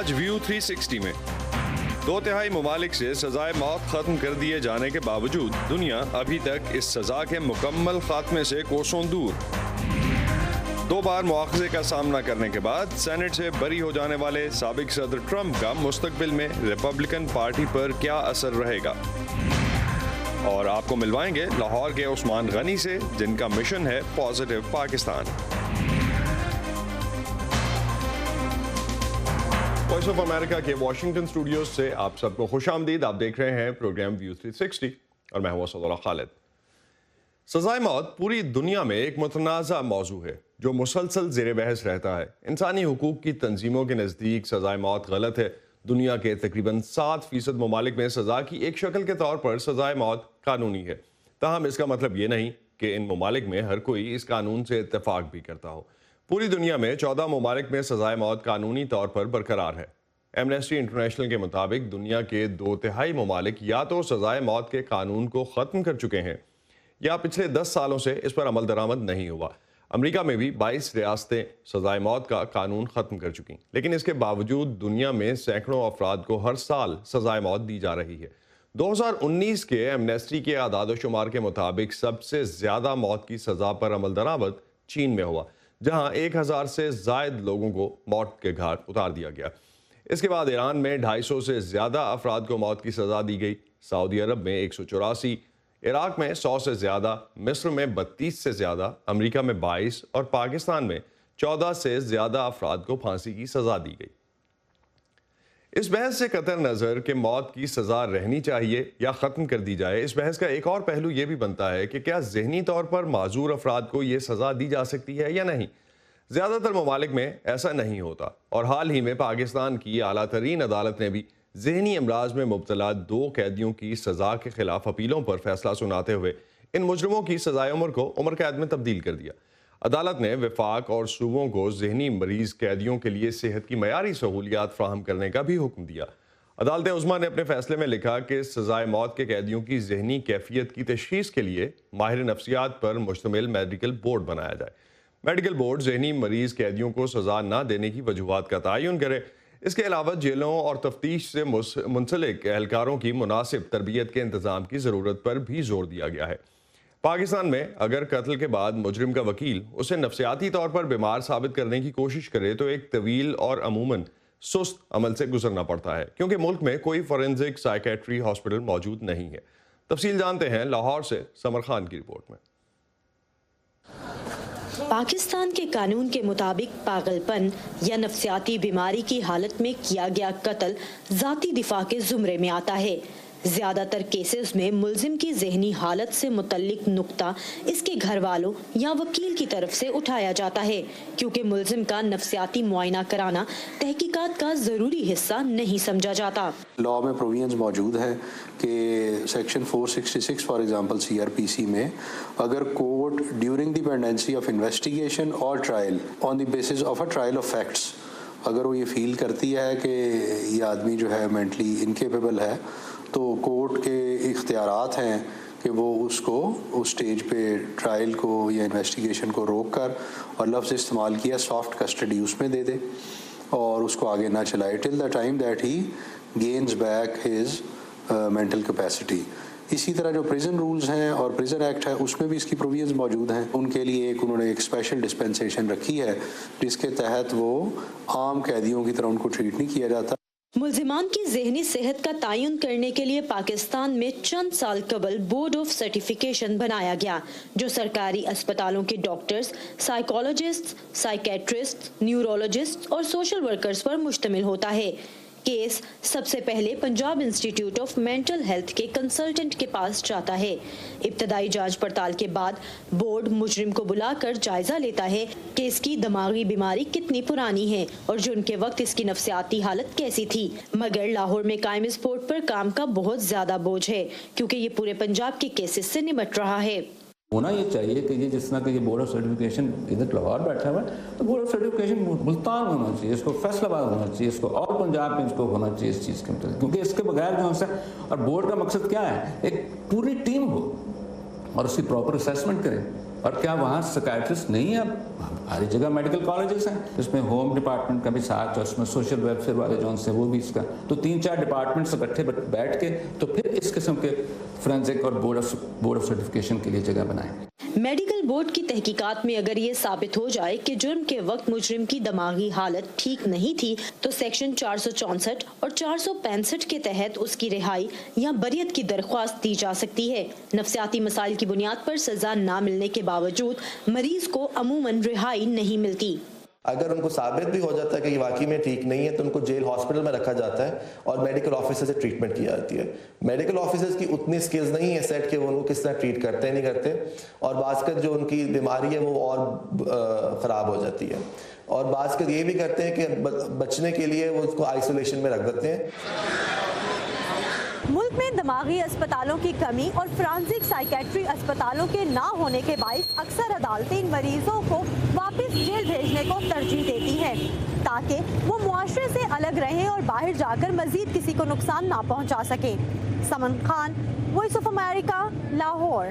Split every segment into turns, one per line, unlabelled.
آج ویو 360 میں 2/3 ممالک سے سزائے موت ختم کر دیے جانے کے باوجود دنیا ابھی تک اس سزا کے مکمل خاتمے سے کوسوں دور۔ 2 بار مواخذے کا سامنا کرنے کے بعد سینٹ سے بری ہو جانے والے سابق صدر ٹرمپ کا مستقبل میں ریپبلکن پارٹی پر کیا اثر رہے گا، اور آپ کو ملوائیں گے لاہور کے عثمان غنی سے جن کا مشن ہے positive Pakistan. Voice of America کے واشنگٹن اسٹوڈیوز سے آپ سب کو خوش آمدید۔ آپ دیکھ رہے ہیں پروگرام ویو 360 اور میں ہوں اسد اللہ خالد۔ سزائے موت پوری دنیا میں ایک متنازع موضوع ہے جو مسلسل زیر بحث رہتا ہے۔ انسانی حقوق کی تنظیموں کے نزدیک سزائے موت غلط ہے۔ دنیا کے تقریباً 7% ممالک میں سزا کی ایک شکل کے طور پر سزائے موت قانونی ہے، تاہم اس کا مطلب یہ نہیں کہ ان ممالک میں ہر کوئی اس قانون سے اتفاق بھی کرتا ہو۔ پوری دنیا میں 14 ممالک میں سزائے موت قانونی طور پر برقرار ہے۔ ایمنسٹی انٹرنیشنل کے مطابق دنیا کے 2/3 ممالک یا تو سزائے موت کے قانون کو ختم کر چکے ہیں یا پچھلے 10 سالوں سے اس پر عمل درآمد نہیں ہوا۔ امریکہ میں بھی 22 ریاستیں سزائے موت کا قانون ختم کر چکی، لیکن اس کے باوجود دنیا میں سینکڑوں افراد کو ہر سال سزائے موت دی جا رہی ہے۔ 2019 کے ایمنسٹی کے اعداد و شمار کے مطابق سب سے زیادہ موت کی سزا پر عمل درآمد چین میں ہوا، جہاں 1000 سے زائد لوگوں کو موت کے گھاٹ اتار دیا گیا۔ اس کے بعد ایران میں 250 سے زیادہ افراد کو موت کی سزا دی گئی، سعودی عرب میں 184، عراق میں 100 سے زیادہ، مصر میں 32 سے زیادہ، امریکہ میں 22 اور پاکستان میں 14 سے زیادہ افراد کو پھانسی کی سزا دی گئی۔ اس بحث سے قطع نظر کہ موت کی سزا رہنی چاہیے یا ختم کر دی جائے، اس بحث کا ایک اور پہلو یہ بھی بنتا ہے کہ کیا ذہنی طور پر معذور افراد کو یہ سزا دی جا سکتی ہے یا نہیں۔ زیادہ تر ممالک میں ایسا نہیں ہوتا، اور حال ہی میں پاکستان کی اعلیٰ ترین عدالت نے بھی ذہنی امراض میں مبتلا 2 قیدیوں کی سزا کے خلاف اپیلوں پر فیصلہ سناتے ہوئے ان مجرموں کی سزائے عمر کو عمر قید میں تبدیل کر دیا۔ عدالت نے وفاق اور صوبوں کو ذہنی مریض قیدیوں کے لیے صحت کی معیاری سہولیات فراہم کرنے کا بھی حکم دیا۔ عدالت عظمیٰ نے اپنے فیصلے میں لکھا کہ سزائے موت کے قیدیوں کی ذہنی کیفیت کی تشخیص کے لیے ماہر نفسیات پر مشتمل میڈیکل بورڈ بنایا جائے۔ میڈیکل بورڈ ذہنی مریض قیدیوں کو سزا نہ دینے کی وجوہات کا تعین کرے۔ اس کے علاوہ جیلوں اور تفتیش سے منسلک اہلکاروں کی مناسب تربیت کے انتظام کی ضرورت پر بھی زور دیا گیا ہے۔ پاکستان میں اگر قتل کے بعد مجرم کا وکیل اسے نفسیاتی طور پر بیمار ثابت کرنے کی کوشش کرے تو ایک طویل اور عموماً سست عمل سے گزرنا پڑتا ہے، کیونکہ ملک میں کوئی فورینزک سائیکیٹری ہاسپٹل موجود نہیں ہے۔ تفصیل جانتے ہیں لاہور سے سمر خان کی رپورٹ میں۔
پاکستان کے قانون کے مطابق پاگل پن یا نفسیاتی بیماری کی حالت میں کیا گیا قتل ذاتی دفاع کے زمرے میں آتا ہے۔ زیادہ تر کیسز میں ملزم کی ذہنی حالت سے متعلق نقطہ اس کے گھر والوں یا وکیل کی طرف سے اٹھایا جاتا ہے، کیونکہ ملزم کا نفسیاتی معائنہ کرانا تحقیقات کا ضروری حصہ نہیں سمجھا جاتا۔
لاء میں پروویژنز موجود ہیں کہ سیکشن 466 فار ایگزامپل CRPC میں اگر court during the pendency of investigation اور trial on the basis of a trial of facts اگر وہ یہ فیل کرتی ہے کہ یہ آدمی جو ہے مینٹلی انکیپیبل ہے تو کورٹ کے اختیارات ہیں کہ وہ اس کو اس سٹیج پہ ٹرائل کو یا انویسٹیگیشن کو روک کر اور لفظ استعمال کیا سافٹ کسٹڈی اس میں دے دے اور اس کو آگے نہ چلائے till the time that he gains back his mental capacity. اسی طرح جو پریزن رولز ہیں اور پریزن ایکٹ ہے اس میں بھی اس کی پروویژنز موجود ہیں۔ ان کے لیے انہوں نے ایک اسپیشل ڈسپینسیشن رکھی ہے جس کے تحت وہ عام قیدیوں کی طرح ان کو ٹریٹ نہیں کیا جاتا۔
ملزمان کی ذہنی صحت کا تعین کرنے کے لیے پاکستان میں چند سال قبل بورڈ آف سرٹیفیکیشن بنایا گیا جو سرکاری اسپتالوں کے ڈاکٹرز، سائیکالوجسٹ، سائیکیٹرسٹ، نیورولوجسٹ اور سوشل ورکرز پر مشتمل ہوتا ہے۔ کیس سب سے پہلے Punjab institute of mental health کے کنسلٹنٹ کے پاس جاتا ہے۔ ابتدائی جانچ پڑتال کے بعد بورڈ مجرم کو بلا کر جائزہ لیتا ہے کہ اس کی دماغی بیماری کتنی پرانی ہے اور جرم کے وقت اس کی نفسیاتی حالت کیسی تھی۔ مگر لاہور میں قائم اس بورڈ پر کام کا بہت زیادہ بوجھ ہے کیونکہ یہ پورے پنجاب کے کیسز سے نمٹ رہا ہے۔
ہونا یہ چاہیے کہ یہ جس طرح کہ یہ بورڈ آف سرٹیفکیشن ادھر لاہور بیٹھا ہوا ہے تو بورڈ آف سرٹیفکیشن ملتان ہونا چاہیے، اس کو فیصل آباد ہونا چاہیے، اس کو اور پنجاب میں اس کو ہونا چاہیے اس چیز کے متعلق، کیونکہ اس کے بغیر جو ہے اور بورڈ کا مقصد کیا ہے ایک پوری ٹیم ہو اور اس کی پراپر اسیسمنٹ کرے اور کیا وہاں سکائٹرسٹ نہیں ہیں؟ ہر جگہ میڈیکل کالجز ہیں، اس میں ہوم ڈپارٹمنٹ کا بھی ساتھ اور اس میں سوشل ویلفیئر والے جو سے وہ بھی اس کا، تو 3-4 ڈپارٹمنٹس اکٹھے بیٹھ کے تو پھر اس قسم کے فورینزک اور بورڈ آف سرٹیفکیشن کے لیے جگہ بنائیں۔
میڈیکل بورڈ کی تحقیقات میں اگر یہ ثابت ہو جائے کہ جرم کے وقت مجرم کی دماغی حالت ٹھیک نہیں تھی تو سیکشن 464 اور 465 کے تحت اس کی رہائی یا بریت کی درخواست دی جا سکتی ہے۔ نفسیاتی مسائل کی بنیاد پر سزا نہ ملنے کے باوجود مریض کو عموماً رہائی نہیں ملتی۔
اگر ان کو ثابت بھی ہو جاتا ہے کہ یہ واقعی میں ٹھیک نہیں ہے تو ان کو جیل ہاسپٹل میں رکھا جاتا ہے اور میڈیکل آفیسر سے ٹریٹمنٹ کی جاتی ہے۔ میڈیکل آفیسرز کی اتنی سکلز نہیں ہے سیٹ کہ وہ ان کو کس طرح ٹریٹ کرتے ہیں نہیں کرتے، اور بعض کا جو ان کی بیماری ہے وہ اور خراب ہو جاتی ہے، اور بعض کا یہ بھی کرتے ہیں کہ بچنے کے لیے وہ اس کو آئسولیشن میں رکھ دیتے ہیں۔
ملک میں دماغی اسپتالوں کی کمی اور فرانسک سائیکیٹری اسپتالوں کے نہ ہونے کے باعث اکثر عدالتیں ان مریضوں کو واپس جیل بھیجنے کو ترجیح دیتی ہیں تاکہ وہ معاشرے سے الگ رہیں اور باہر جا کر مزید کسی کو نقصان نہ پہنچا سکیں۔ Saman Khan, Voice of America, Lahore.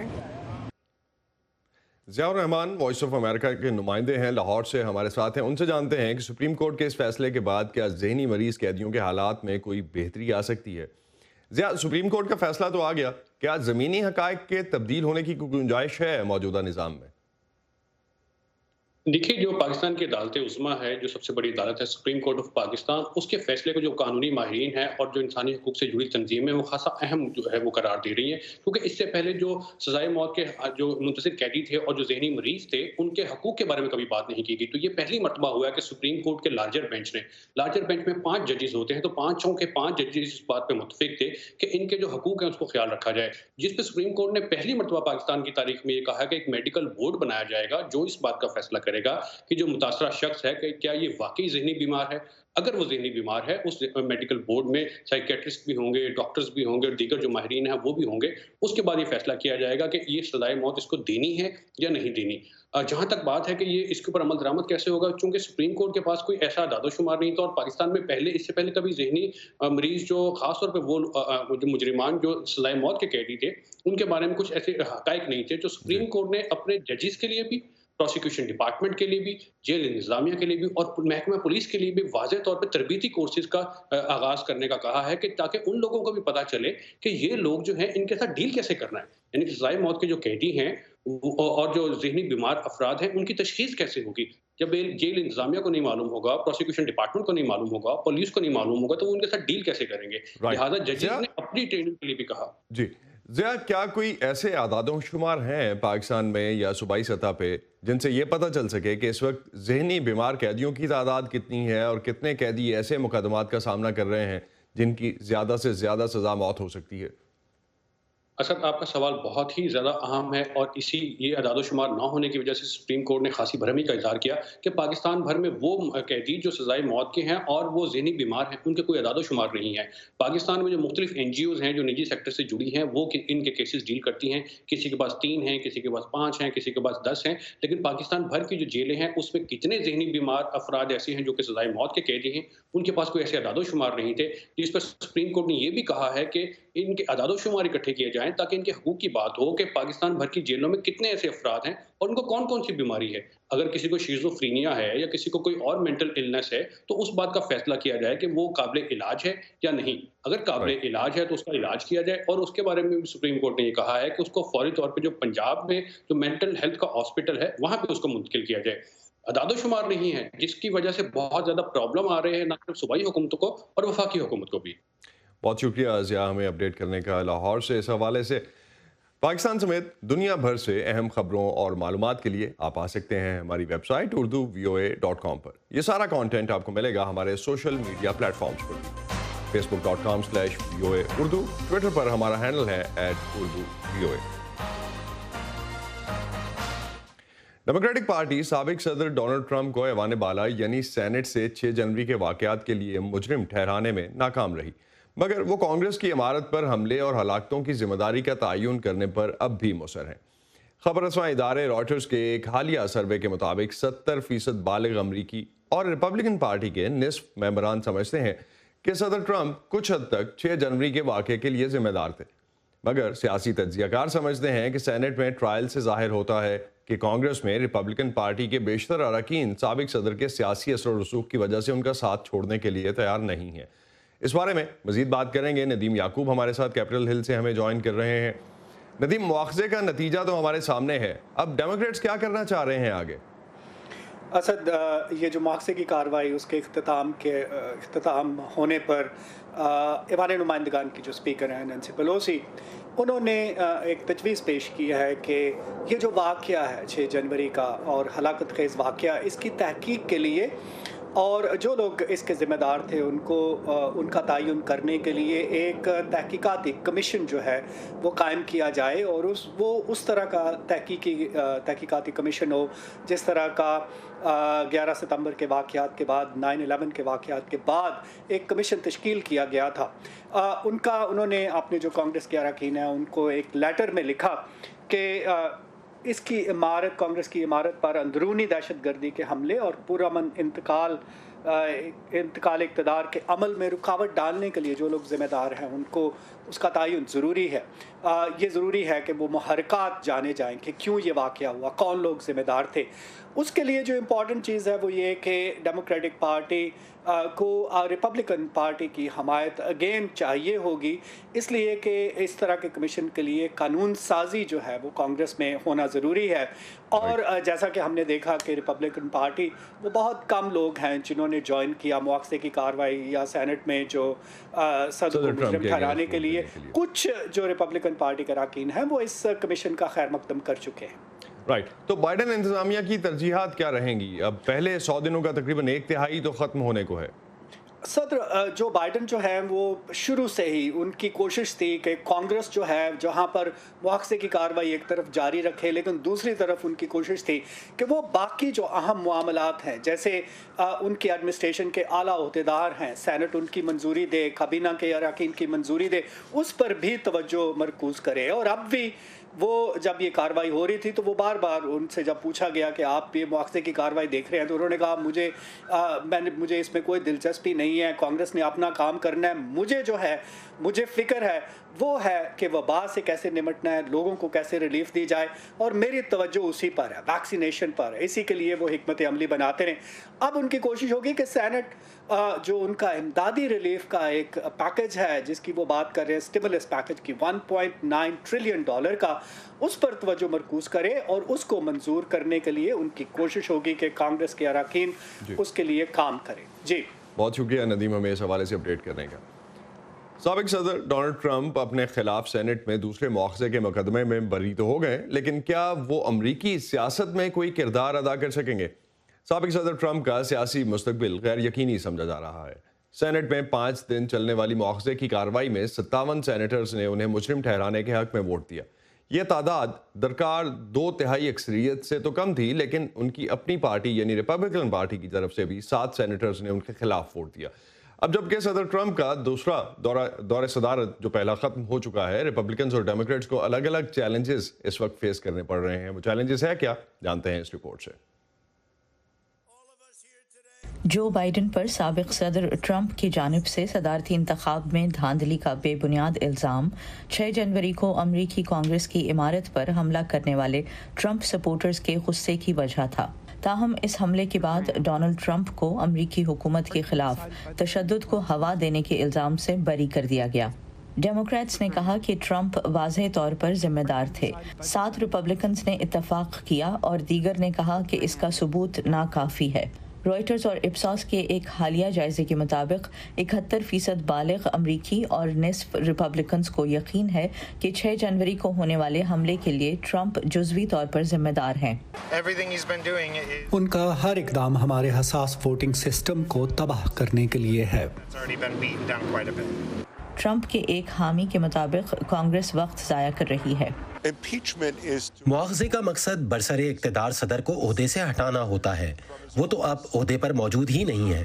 Zia ur Rahman Voice of America کے نمائندے ہیں، لاہور سے ہمارے ساتھ ہیں، ان سے جانتے ہیں کہ سپریم کورٹ کے اس فیصلے کے بعد کیا ذہنی مریض قیدیوں کے حالات میں کوئی بہتری آ سکتی ہے؟ ضیاء، سپریم کورٹ کا فیصلہ تو آ گیا، کیا زمینی حقائق کے تبدیل ہونے کی کوئی گنجائش ہے موجودہ نظام میں؟
دیکھیے، جو پاکستان کی عدالت عظمیٰ ہے، جو سب سے بڑی عدالت ہے سپریم کورٹ آف پاکستان، اس کے فیصلے کو جو قانونی ماہرین ہیں اور جو انسانی حقوق سے جڑی تنظیمیں وہ خاصا اہم جو ہے وہ قرار دے رہی ہیں، کیونکہ اس سے پہلے جو سزائے موت کے جو منتظر قیدی تھے اور جو ذہنی مریض تھے ان کے حقوق کے بارے میں کبھی بات نہیں کی گئی۔ تو یہ پہلی مرتبہ ہوا ہے کہ سپریم کورٹ کے لارجر بینچ میں 5 ججز ہوتے ہیں، تو 5 کے 5 ججز اس بات پہ متفق تھے کہ ان کے جو حقوق ہیں اس کو خیال رکھا جائے، جس پہ سپریم کورٹ نے پہلی مرتبہ پاکستان کی تاریخ میں یہ کہا کہ ایک میڈیکل بورڈ بنایا جائے گا جو اس بات کا فیصلہ کرے گا کہ جو متاثرہ شخص ہے کہ کیا یہ واقعی ذہنی بیمار ہے۔ اگر وہ ذہنی بیمار ہے، اس میڈیکل بورڈ میں سائیکیٹرسٹ بھی ہوں گے، ڈاکٹرز بھی ہوں گے اور دیگر جو ماہرین ہیں وہ بھی ہوں گے، اس کے بعد یہ فیصلہ کیا جائے گا کہ یہ سزائے موت اس کو دینی ہے یا نہیں دینی۔ جہاں تک بات ہے کہ یہ اس کے اوپر عمل درآمد کیسے ہوگا، چونکہ سپریم کورٹ کے پاس کوئی ایسا اعداد و شمار نہیں تھا اور پاکستان میں اس سے پہلے کبھی ذہنی مریض جو خاص طور پہ وہ جو مجرمان جو سزائے موت کے قیدی تھے ان کے بارے میں کچھ ایسے حقائق نہیں تھے، جو سپریم کورٹ نے اپنے ججز کے لیے بھی، پروسیکیوشن ڈپارٹمنٹ کے لیے بھی، جیل انتظامیہ کے لیے بھی اور محکمہ پولیس کے لیے بھی واضح طور پہ تربیتی کورسز کا آغاز کرنے کا کہا ہے کہ تاکہ ان لوگوں کو بھی پتہ چلے کہ یہ لوگ جو ہیں ان کے ساتھ ڈیل کیسے کرنا ہے، یعنی کہ سزائے موت کے جو قیدی ہیں اور جو ذہنی بیمار افراد ہیں ان کی تشخیص کیسے ہوگی۔ جب جیل انتظامیہ کو نہیں معلوم ہوگا، پروسیکیوشن ڈپارٹمنٹ کو نہیں معلوم ہوگا، پولیس کو نہیں معلوم ہوگا، تو وہ ان کے ساتھ ڈیل کیسے کریں گے؟ لہٰذا ججز نے اپنی ٹریننگ کے لیے بھی کہا۔
جی ضیاء، کیا کوئی ایسے اعداد و شمار ہیں پاکستان میں یا صوبائی سطح پہ جن سے یہ پتہ چل سکے کہ اس وقت ذہنی بیمار قیدیوں کی تعداد کتنی ہے اور کتنے قیدی ایسے مقدمات کا سامنا کر رہے ہیں جن کی زیادہ سے زیادہ سزا موت ہو سکتی ہے؟
اسد، آپ کا سوال بہت ہی زیادہ اہم ہے اور یہ اعداد و شمار نہ ہونے کی وجہ سے سپریم کورٹ نے خاصی بھرمی کا اظہار کیا کہ پاکستان بھر میں وہ قیدی جو سزائے موت کے ہیں اور وہ ذہنی بیمار ہیں ان کے کوئی اعداد و شمار نہیں ہے۔ پاکستان میں جو مختلف NGOs ہیں جو نجی سیکٹر سے جڑی ہیں وہ ان کے کیسز ڈیل کرتی ہیں، کسی کے پاس 3 ہیں، کسی کے پاس 5 ہیں، کسی کے پاس 10 ہیں، لیکن پاکستان بھر کی جو جیلیں ہیں اس میں کتنے ذہنی بیمار افراد ایسے ہیں جو کہ سزائے موت کے قیدی ہیں ان کے پاس کوئی ایسے اعداد و شمار نہیں تھے، جس پر سپریم کورٹ نے یہ بھی کہا ہے کہ ان کے اعداد و شمار اکٹھے کیے جائیں تاکہ ان کے حقوق کی بات ہو کہ پاکستان بھر کی جیلوں میں کتنے ایسے افراد ہیں اور ان کو کون کون سی بیماری ہے۔ اگر کسی کو شیزوفرینیا ہے یا کسی کو کوئی اور مینٹل النس ہے تو اس بات کا فیصلہ کیا جائے کہ وہ قابل علاج ہے یا نہیں۔ اگر قابل علاج ہے تو اس کا علاج کیا جائے، اور اس کے بارے میں بھی سپریم کورٹ نے یہ کہا ہے کہ اس کو فوری طور پہ جو پنجاب میں جو مینٹل ہیلتھ کا ہاسپٹل ہے وہاں پہ اس کو منتقل کیا جائے۔ اعداد و شمار نہیں ہے جس کی وجہ سے بہت زیادہ پرابلم آ رہے ہیں نہ صرف صوبائی حکومتوں کو اور وفاقی حکومت کو بھی۔
بہت شکریہ ضیاء ہمیں اپڈیٹ کرنے کا لاہور سے۔ اس حوالے سے پاکستان سمیت دنیا بھر سے اہم خبروں اور معلومات کے لیے آپ آ سکتے ہیں ہماری ویب سائٹ urduvoa.com پر۔ یہ سارا کانٹینٹ آپ کو ملے گا ہمارے سوشل میڈیا پلیٹ فارمز پر، facebook.com/VOA Urdu، ٹویٹر پر ہمارا ہینڈل ہے @UrduVOA۔ ڈیموکریٹک پارٹی سابق صدر ڈونلڈ ٹرمپ کو ایوان بالا یعنی سینٹ سے 6 جنوری کے واقعات کے لیے مجرم ٹھہرانے میں ناکام رہی، مگر وہ کانگریس کی عمارت پر حملے اور ہلاکتوں کی ذمہ داری کا تعین کرنے پر اب بھی مصر ہیں۔ خبر رساں ادارے راٹرز کے ایک حالیہ سروے کے مطابق 70% بالغ امریکی اور ریپبلکن پارٹی کے نصف ممبران سمجھتے ہیں کہ صدر ٹرمپ کچھ حد تک 6 جنوری کے واقعے کے لیے ذمہ دار تھے، مگر سیاسی تجزیہ کار سمجھتے ہیں کہ سینٹ میں ٹرائل سے ظاہر ہوتا ہے کہ کانگریس میں ریپبلکن پارٹی کے بیشتر اراکین سابق صدر کے سیاسی اثر و رسوخ کی وجہ سے ان کا ساتھ چھوڑنے کے لیے تیار نہیں ہیں۔ اس بارے میں مزید بات کریں گے۔ ندیم یعقوب ہمارے ساتھ کیپٹل ہل سے ہمیں جوائن کر رہے ہیں۔ ندیم، مواخذے کا نتیجہ تو ہمارے سامنے ہے، اب ڈیموکریٹس کیا کرنا چاہ رہے ہیں آگے؟
اسد، یہ جو مواخذے کی کارروائی اس کے اختتام ہونے پر ایوان نمائندگان کی جو اسپیکر ہیں نینسی پیلوسی، انہوں نے ایک تجویز پیش کی ہے کہ یہ جو واقعہ ہے 6 جنوری کا اور ہلاکت خیز واقعہ، اس کی تحقیق کے لیے اور جو لوگ اس کے ذمہ دار تھے ان کا تعین کرنے کے لیے ایک تحقیقاتی کمیشن جو ہے وہ قائم کیا جائے، اور وہ اس طرح کا تحقیقاتی کمیشن ہو جس طرح کا 11 ستمبر کے واقعات کے بعد 9/11 کے واقعات کے بعد ایک کمیشن تشکیل کیا گیا تھا۔ انہوں نے اپنے جو کانگریس کے اراکین ہیں ان کو ایک لیٹر میں لکھا کہ اس کی عمارت، کانگریس کی عمارت پر اندرونی دہشت گردی کے حملے اور پرامن انتقال اقتدار کے عمل میں رکاوٹ ڈالنے کے لیے جو لوگ ذمہ دار ہیں ان کو اس کا تعین ضروری ہے۔ یہ ضروری ہے کہ وہ محرکات جانے جائیں کہ کیوں یہ واقعہ ہوا، کون لوگ ذمہ دار تھے۔ اس کے لیے جو امپورٹنٹ چیز ہے وہ یہ کہ ڈیموکریٹک پارٹی کو ریپبلکن پارٹی کی حمایت اگین چاہیے ہوگی، اس لیے کہ اس طرح کے کمیشن کے لیے قانون سازی جو ہے وہ کانگریس میں ہونا ضروری ہے۔ اور جیسا کہ ہم نے دیکھا کہ ریپبلکن پارٹی وہ بہت کم لوگ ہیں جنہوں نے جوائن کیا مواخذے کی کارروائی یا سینٹ میں جو صدر کو مجرم ٹھہرانے کے لیے۔ کچھ جو ریپبلکن پارٹی کے اراکین ہیں وہ اس کمیشن کا خیر مقدم کر چکے ہیں۔
رائٹ، تو بائیڈن انتظامیہ کی ترجیحات کیا رہیں گی؟ اب پہلے 100 دنوں کا تقریباً 1/3 تو ختم ہونے کو ہے۔
صدر جو بائیڈن جو ہے وہ شروع سے ہی ان کی کوشش تھی کہ کانگریس جو ہے جہاں پر مواخذے کی کارروائی ایک طرف جاری رکھے، لیکن دوسری طرف ان کی کوشش تھی کہ وہ باقی جو اہم معاملات ہیں جیسے ان کی ایڈمنسٹریشن کے اعلیٰ عہدیدار ہیں، سینٹ ان کی منظوری دے، کابینہ کے اراکین کی منظوری دے، اس پر بھی توجہ مرکوز کرے۔ اور اب بھی وہ جب یہ کارروائی ہو رہی تھی تو وہ بار بار ان سے جب پوچھا گیا کہ آپ یہ مواخذے کی کارروائی دیکھ رہے ہیں تو انہوں نے کہا مجھے اس میں کوئی دلچسپی نہیں ہے، کانگریس نے اپنا کام کرنا ہے، مجھے فکر ہے وہ ہے کہ وبا سے کیسے نمٹنا ہے، لوگوں کو کیسے ریلیف دی جائے، اور میری توجہ اسی پر ہے، ویکسینیشن پر ہے، اسی کے لیے وہ حکمت عملی بناتے رہے۔ اب ان کی کوشش ہوگی کہ سینٹ جو ان کا امدادی ریلیف کا ایک پیکج ہے جس کی وہ بات کر رہے ہیں، اسٹیمولس پیکج کی $1.9 ٹریلین کا، اس پر توجہ مرکوز کرے اور اس کو منظور کرنے کے لیے ان کی کوشش ہوگی کہ کانگریس کے اراکین اس کے لیے کام کریں۔ جی
بہت شکریہ ندیم ہمیں اس حوالے سے اپڈیٹ کرنے کا۔ سابق صدر ڈونلڈ ٹرمپ اپنے خلاف سینٹ میں دوسرے مواخذے کے مقدمے میں بری تو ہو گئے، لیکن کیا وہ امریکی سیاست میں کوئی کردار ادا کر سکیں گے؟ سابق صدر ٹرمپ کا سیاسی مستقبل غیر یقینی سمجھا جا رہا ہے۔ سینٹ میں 5 دن چلنے والی مواخذے کی کارروائی میں 57 سینیٹرز نے انہیں مجرم ٹھہرانے کے حق میں ووٹ دیا۔ یہ تعداد درکار 2/3 اکثریت سے تو کم تھی، لیکن ان کی اپنی پارٹی یعنی ریپبلکن پارٹی کی طرف سے بھی 7 سینیٹرز نے ان کے خلاف ووٹ دیا۔ اب جبکہ صدر ٹرمپ کا دوسرا دور صدارت جو پہلا ختم ہو چکا ہے، ریپبلکنز اور ڈیموکریٹس کو الگ الگ چیلنجز اس وقت فیس کرنے پڑ رہے ہیں۔ وہ چیلنجز ہے کیا؟ جانتے ہیں اس رپورٹ سے۔
جو بائیڈن پر سابق صدر ٹرمپ کی جانب سے صدارتی انتخاب میں دھاندلی کا بے بنیاد الزام 6 جنوری کو امریکی کانگریس کی عمارت پر حملہ کرنے والے ٹرمپ سپورٹرز کے غصے کی وجہ تھا۔ تاہم اس حملے کے بعد ڈونلڈ ٹرمپ کو امریکی حکومت کے خلاف تشدد کو ہوا دینے کے الزام سے بری کر دیا گیا۔ ڈیموکریٹس نے کہا کہ ٹرمپ واضح طور پر ذمہ دار تھے۔ 7 ریپبلکنز نے اتفاق کیا اور دیگر نے کہا کہ اس کا ثبوت ناکافی ہے۔ رائٹرز اور اپسوس کے ایک حالیہ جائزے کے مطابق 71% بالغ امریکی اور نصف ریپبلکنز کو یقین ہے کہ 6 جنوری کو ہونے والے حملے کے لیے ٹرمپ جزوی طور پر ذمہ دار ہیں۔
ان کا ہر اقدام ہمارے حساس ووٹنگ سسٹم کو تباہ کرنے کے لیے ہے۔
ٹرمپ کے ایک حامی کے مطابق کانگریس وقت ضائع کر رہی ہے۔
مواخذے کا مقصد برسر اقتدار صدر کو عہدے سے ہٹانا ہوتا ہے، وہ تو اب عہدے پر موجود ہی نہیں ہے۔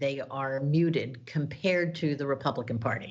They are muted compared to the Republican Party.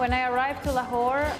When I arrived to Lahore,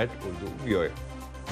@urduvoa।